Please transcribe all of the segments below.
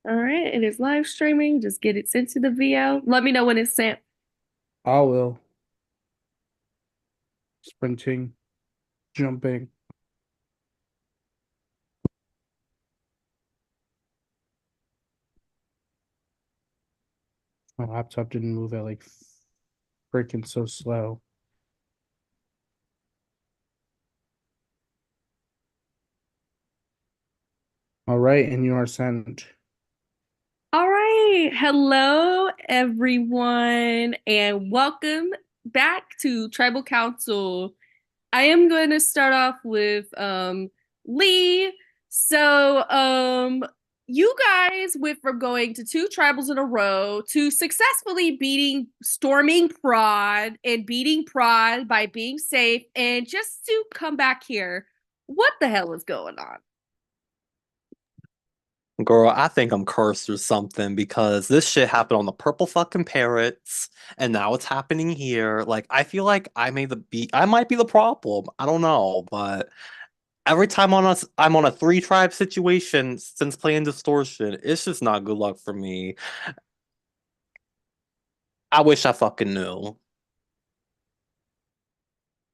All right, it is live streaming. Just get it sent to the VO. Let me know when it's sent. I will. Sprinting, jumping. My laptop didn't move at like freaking so slow. All right, and you are sent. All right. Hello, everyone, and welcome back to Tribal Council. I am going to start off with Lee. So, you guys went from going to two tribals in a row to successfully beating storming Prod and beating Prod by being safe, and just to come back here. What the hell is going on? Girl, I think I'm cursed or something because this shit happened on the purple fucking parrots and now it's happening here. Like I feel like I might be the problem. I don't know, but every time I'm on a three tribe situation since playing distortion, it's just not good luck for me. I wish I fucking knew.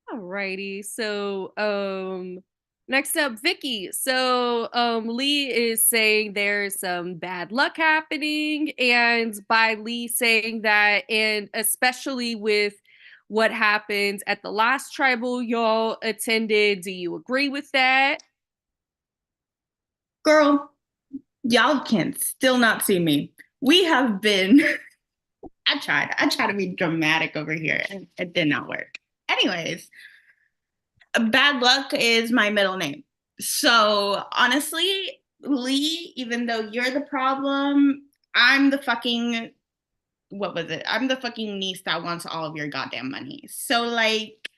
Alrighty. So, next up, Vicky. So, Lee is saying there's some bad luck happening, and by Lee saying that, and especially with what happened at the last tribal y'all attended, do you agree with that? Girl, y'all can still not see me. We have been, I tried to be dramatic over here and it did not work. Anyways, bad luck is my middle name. So honestly, Lee, even though you're the problem, I'm the fucking, what was it? I'm the fucking niece that wants all of your goddamn money. So like,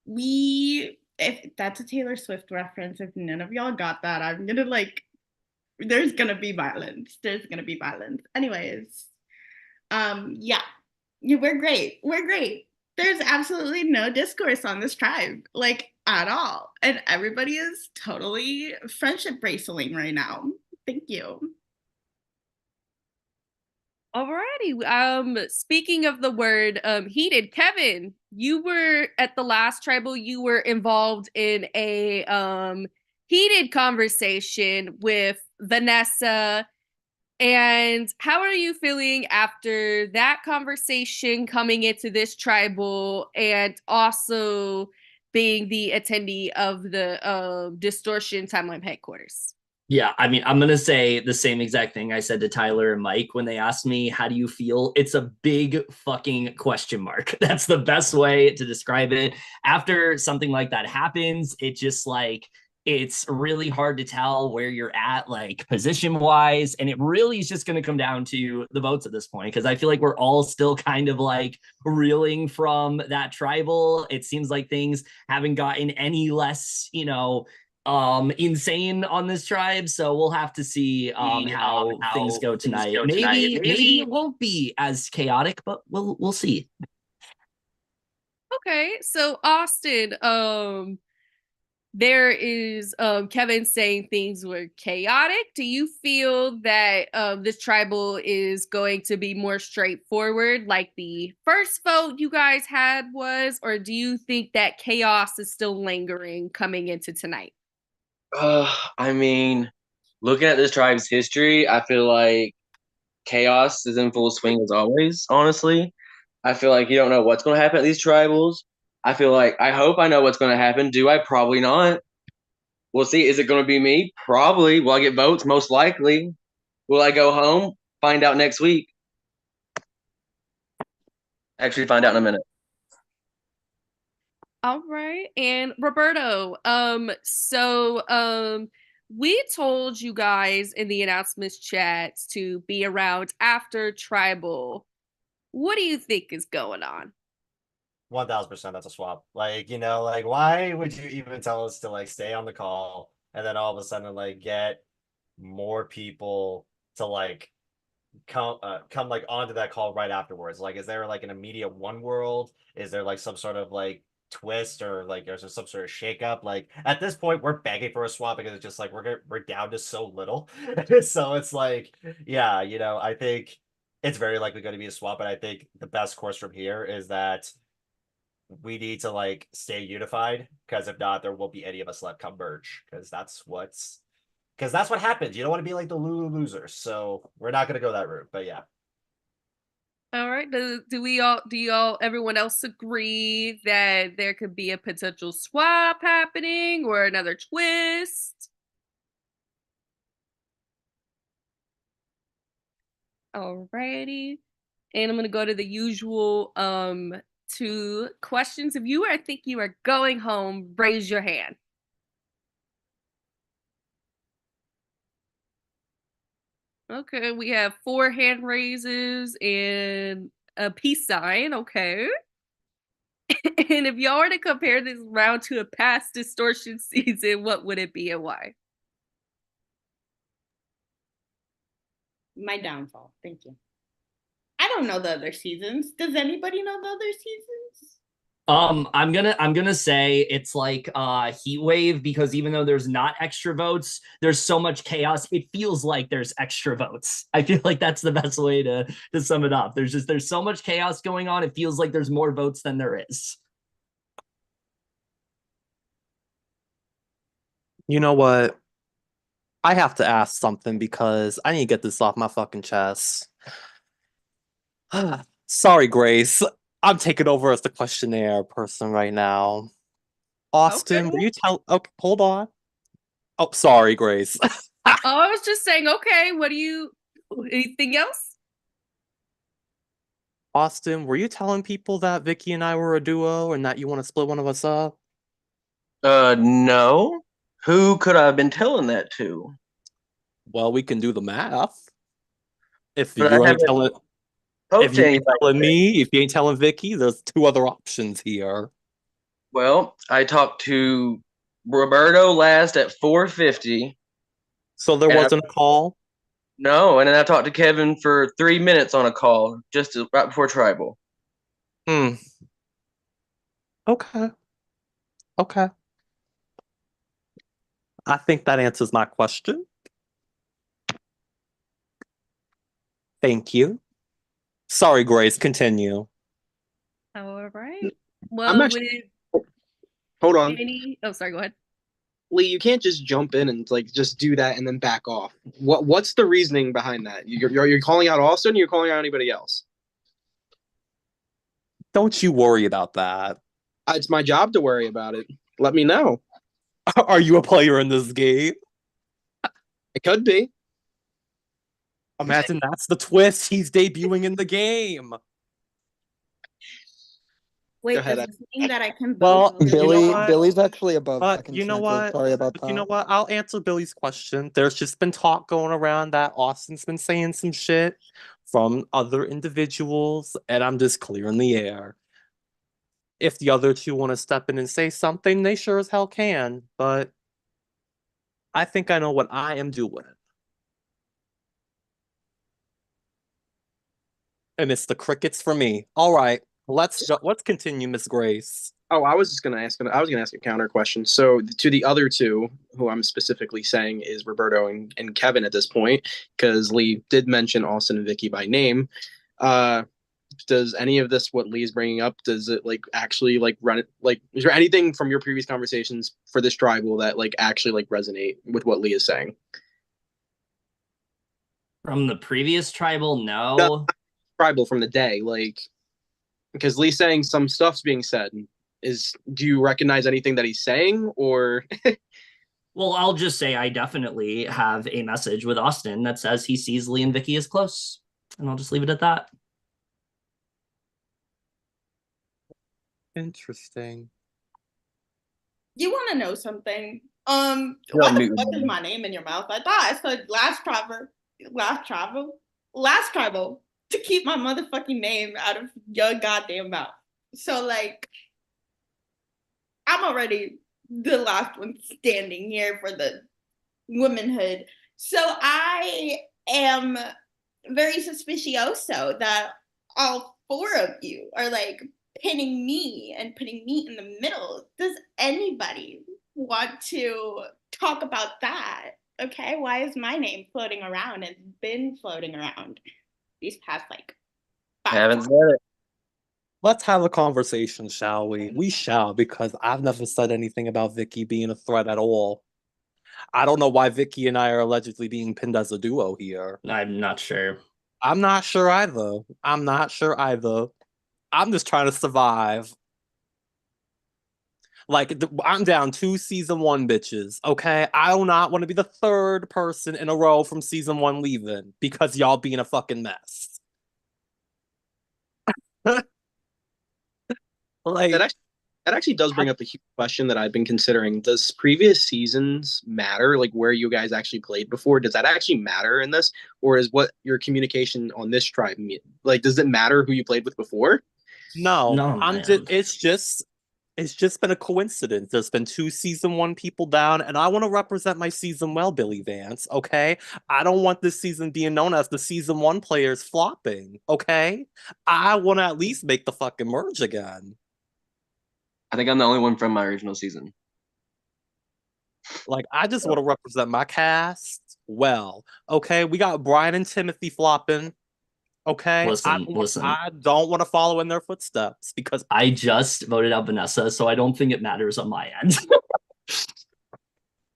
if that's a Taylor Swift reference, if none of y'all got that, I'm gonna like there's gonna be violence. There's gonna be violence. Anyways, yeah, we're great. We're great. There's absolutely no discourse on this tribe, like at all, and everybody is totally friendship braceling right now. Thank you. Alrighty. Speaking of the word heated, Kevin, you were at the last tribal, you were involved in a heated conversation with Vanessa. And how are you feeling after that conversation coming into this tribal and also being the attendee of the distortion timeline headquarters? Yeah, I mean, I'm gonna say the same exact thing I said to Tyler and Mike when they asked me, "How do you feel?" It's a big fucking question mark. That's the best way to describe it. After something like that happens, it just like it's really hard to tell where you're at, like position wise, and it really is just going to come down to the votes at this point because I feel like we're all still kind of like reeling from that tribal. It seems like things haven't gotten any less, insane on this tribe, so we'll have to see how things go tonight. Maybe it won't be as chaotic, but we'll see. Okay, so Austin, there is Kevin saying things were chaotic. Do you feel that this tribal is going to be more straightforward like the first vote you guys had was, or do you think that chaos is still lingering coming into tonight? I mean, looking at this tribe's history, I feel like chaos is in full swing as always, honestly. I feel like you don't know what's going to happen at these tribals. I feel like I hope I know what's going to happen. Do I? Probably not. We'll see. Is it going to be me? Probably. Will I get votes? Most likely. Will I go home? Find out next week. Actually, find out in a minute. All right. And Roberto, we told you guys in the announcements chats to be around after tribal. What do you think is going on? 1000% that's a swap. Like, like why would you even tell us to like stay on the call and then all of a sudden like get more people to like come like onto that call right afterwards? Like, is there like an immediate one world? Is there like some sort of like twist or like there's some sort of shakeup. Like at this point, we're begging for a swap because it's just like we're down to so little. So it's like, yeah, I think it's very likely going to be a swap, but I think the best course from here is that we need to like stay unified, because if not, there won't be any of us left come merge, because that's what happens. You don't want to be like the losers, so we're not going to go that route. But yeah. All right. Everyone else agree that there could be a potential swap happening or another twist? Alrighty. And I'm gonna go to the usual 2 questions. If you think you are going home, raise your hand. Okay, we have 4 hand raises and a peace sign. Okay. And if y'all were to compare this round to a past distortion season, what would it be and why? My downfall. Thank you. I don't know the other seasons. Does anybody know the other seasons? I'm gonna say it's like heat wave, because even though there's not extra votes, there's so much chaos. It feels like there's extra votes. I feel like that's the best way to sum it up. There's so much chaos going on. It feels like there's more votes than there is. You know what? I have to ask something because I need to get this off my fucking chest. Sorry, Grace. I'm taking over as the questionnaire person right now. Austin, Okay. will you tell? Okay, hold on. Oh, sorry, Grace. Oh, I was just saying, okay, anything else? Austin, were you telling people that Vicky and I were a duo and that you want to split one of us up? No. Who could I have been telling that to? Well, we can do the math. If But I you ain't haven't telling, spoke if to you ain't anybody telling yet. me, if you ain't telling Vicky, there's 2 other options here. Well, I talked to Roberto last at 4:50. So there And wasn't a call? no, and then I talked to Kevin for 3 minutes on a call right before tribal. Hmm. Okay. Okay. I think that answers my question. Thank you. Sorry, Grace, continue. All right. I'm Well, actually. Hold on, oh, sorry, go ahead. Lee. You can't just jump in and like just do that and then back off. What's the reasoning behind that? You're calling out Austin. Or you're calling out anybody else? Don't you worry about that. It's my job to worry about it. Let me know. Are you a player in this game? It could be. Imagine that's the twist. He's debuting in the game. Wait, Go ahead. does this mean that I can Well, vote? you know Billy, what? Billy's actually above But second you know chances. what? Sorry about But you know that. what? I'll answer Billy's question. There's just been talk going around that Austin's been saying some shit from other individuals, and I'm just clearing the air. If the other 2 want to step in and say something, they sure as hell can. But I think I know what I am doing. And it's the crickets for me. All right, let's continue, Miss Grace. Oh, I was gonna ask a counter question. So to the other 2, who I'm specifically saying is Roberto and Kevin at this point, because Lee did mention Austin and Vicky by name. Does any of this, what Lee is bringing up, does it like actually like run it? Like, is there anything from your previous conversations for this tribal that like actually like resonate with what Lee is saying? From the previous tribal, No, no. tribal from the day, like, because Lee's saying some stuff's being said. Do you recognize anything that he's saying, or? Well, I'll just say I definitely have a message with Austin that says he sees Lee and Vicky as close, and I'll just leave it at that. Interesting. You want to know something? You're What the muted. fuck is my name in your mouth? I thought I said last tribal to keep my motherfucking name out of your goddamn mouth. So like, I'm already the last one standing here for the womanhood. So I am very suspicioso that all 4 of you are like pinning me and putting me in the middle. Does anybody want to talk about that? Okay, why is my name floating around and been floating around these past like 5 Haven't months? said it. Let's have a conversation, shall we? We shall, because I've never said anything about Vicky being a threat at all. I don't know why Vicky and I are allegedly being pinned as a duo here. I'm not sure. I'm not sure either. I'm not sure either. I'm just trying to survive. Like, I'm down 2 season 1 bitches, okay? I do not want to be the third person in a row from season 1 leaving because y'all being a fucking mess. Like, That actually does bring up a huge question that I've been considering. Does previous seasons matter, like where you guys actually played before? Does that actually matter in this, or is what your communication on this tribe mean? Like, does it matter who you played with before? no, No, I'm man. it's just been a coincidence. There's been 2 season 1 people down, and I want to represent my season well, Billy Vance, okay? I don't want this season being known as the season 1 players flopping, okay? I want to at least make the fucking merge again. I think I'm the only one from my original season. Like, I just want to represent my cast well, okay? We got Brian and Timothy flopping, okay? Listen. I don't want to follow in their footsteps because I just voted out Vanessa, so I don't think it matters on my end.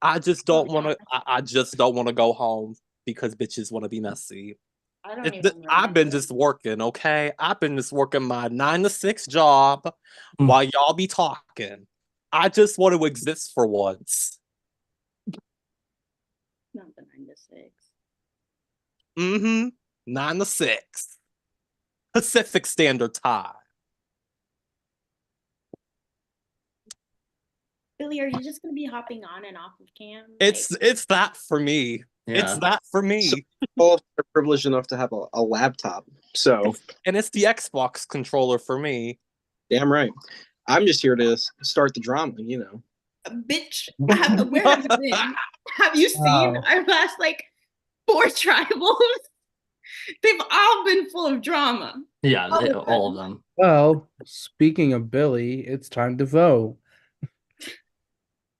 I just don't want to. I just don't want to go home because bitches want to be messy. I don't even I've been remember. just working, okay? I've been just working my 9 to 6 job Mm. while y'all be talking. I just want to exist for once. Not the 9 to 6. Mm-hmm. 9 to 6. Pacific Standard Time. Billy, are you just gonna be hopping on and off of cam? It's that for me. It's Yeah. that for So me. people are privileged enough to have a laptop. So And it's the Xbox controller for me. damn right. I'm just here to start the drama, you know. Bitch, where have you been? Have you seen our last like 4 tribals? They've all been full of drama. Yeah, All of all of them. them. Well, speaking of Billy, it's time to vote.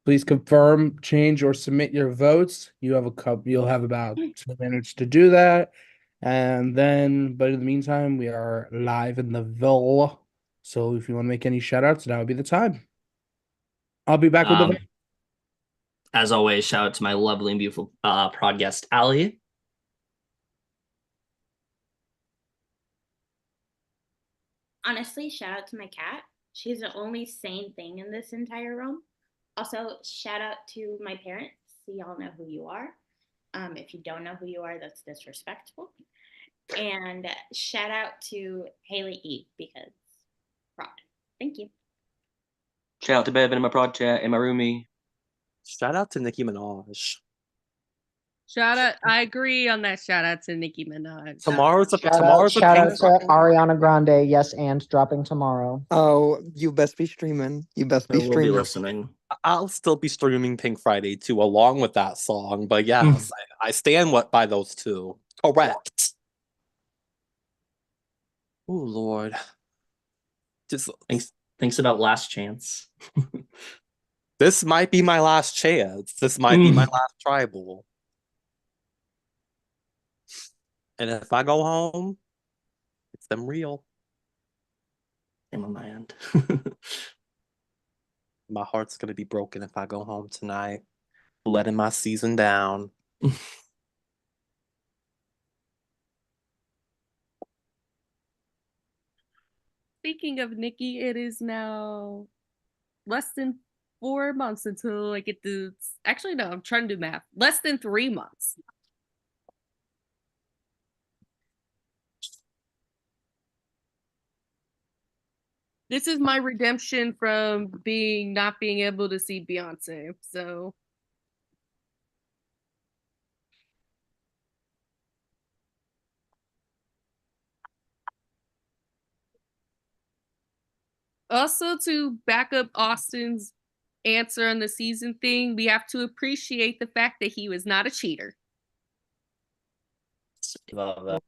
Please confirm, change, or submit your votes. You'll have about 2 minutes to do that. And then, but in the meantime, we are live in the Ville. So if you want to make any shout outs, now would be the time. I'll be back with the vote. As always, shout out to my lovely and beautiful prod guest, Allie. Honestly, shout out to my cat. She's the only sane thing in this entire room. Also, shout out to my parents. Y'all know who you are. If you don't know who you are, that's disrespectful. And shout out to Haley E because prod. Thank you. Shout out to Bevan in my prod chat and my roomie. Shout out to Nicki Minaj. Shout out. I agree on that. Shout out to Nicki Minaj. Tomorrow's a Shout out pink. to Ariana Grande. Yes, and dropping tomorrow. Oh, you best be streaming. You best I be will be streaming. listening. I'll still be streaming Pink Friday too, along with that song. But yes, I stand by those two. Correct. Oh Lord. Just Thanks about Last Chance. this might be my last chance. This might be my last tribal. And if I go home, it's them real. I'm on my end. My heart's gonna be broken if I go home tonight, letting my season down. Speaking of Nikki, it is now less than 4 months until I get to. Actually, no, I'm trying to do math. Less than 3 months. This is my redemption from not being able to see Beyonce. So also to back up Austin's answer on the season thing, we have to appreciate the fact that he was not a cheater. Love that.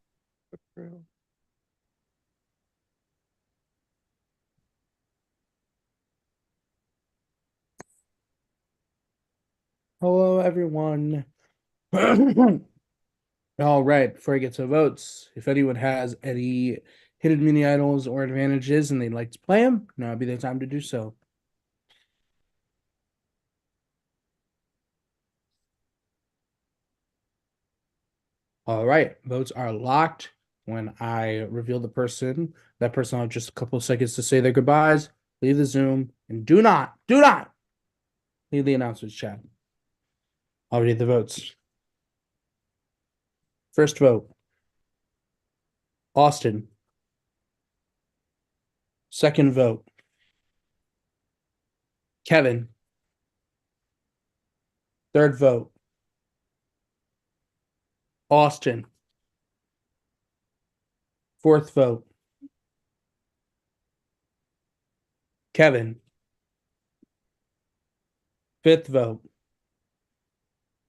Hello, everyone. All right, before I get to votes, if anyone has any hidden mini idols or advantages and they'd like to play them, now would be the time to do so. All right, votes are locked. When I reveal the person, that person will have just a couple of seconds to say their goodbyes, leave the Zoom, and do not leave the announcers chat. I'll read the votes. First vote, Austin. Second vote, Kevin. Third vote, Austin. Fourth vote, Kevin. Fifth vote,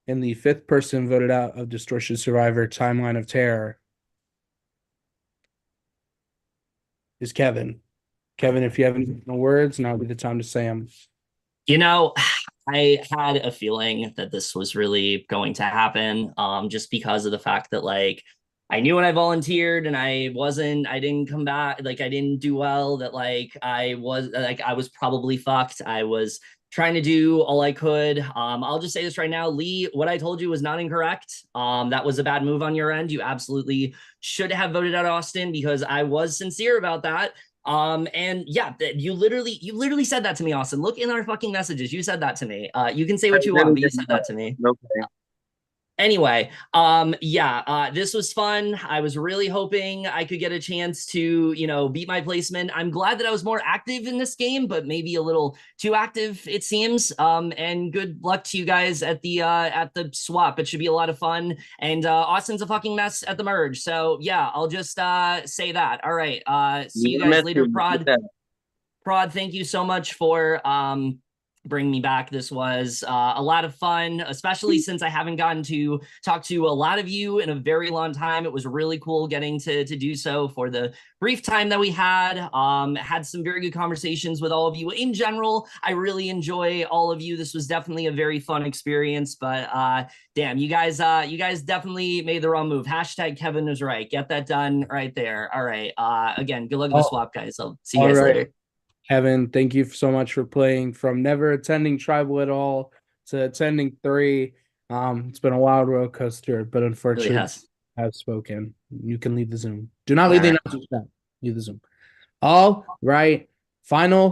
and the fifth person voted out of Distortion Survivor Timeline of Terror is Kevin. Kevin, if you have any final words, now would be the time to say them. You know, I had a feeling that this was really going to happen, just because of the fact that like I knew when I volunteered and I didn't come back, like I didn't do well, that I was probably fucked. I was trying to do all I could. I'll just say this right now, Lee, what I told you was not incorrect. That was a bad move on your end. You absolutely should have voted out Austin because I was sincere about that. And yeah, you literally said that to me, Austin. Look in our fucking messages. You said that to me. You can say what you want, but you said that to me. Okay. Anyway, this was fun. I was really hoping I could get a chance to, beat my placement. I'm glad that I was more active in this game, but maybe a little too active, it seems. And good luck to you guys at the swap. It should be a lot of fun. And Austin's a fucking mess at the merge. So yeah, I'll just say that. All right. See you guys later, Prod. Prod, thank you so much for bring me back. This was a lot of fun, especially since I haven't gotten to talk to a lot of you in a very long time. It was really cool getting to do so for the brief time that we had. Had some very good conversations with all of you. In general, I really enjoy all of you. This was definitely a very fun experience, but damn, you guys definitely made the wrong move. Hashtag Kevin was right. Get that done right there. All right. Again, good luck with the swap, guys. I'll see you guys later. Kevin, thank you so much for playing from never attending tribal at all to attending 3. It's been a wild roller coaster, but unfortunately, Really I've spoken. You can leave the Zoom. Do not leave the announcement chat. Leave the Zoom. All right. Final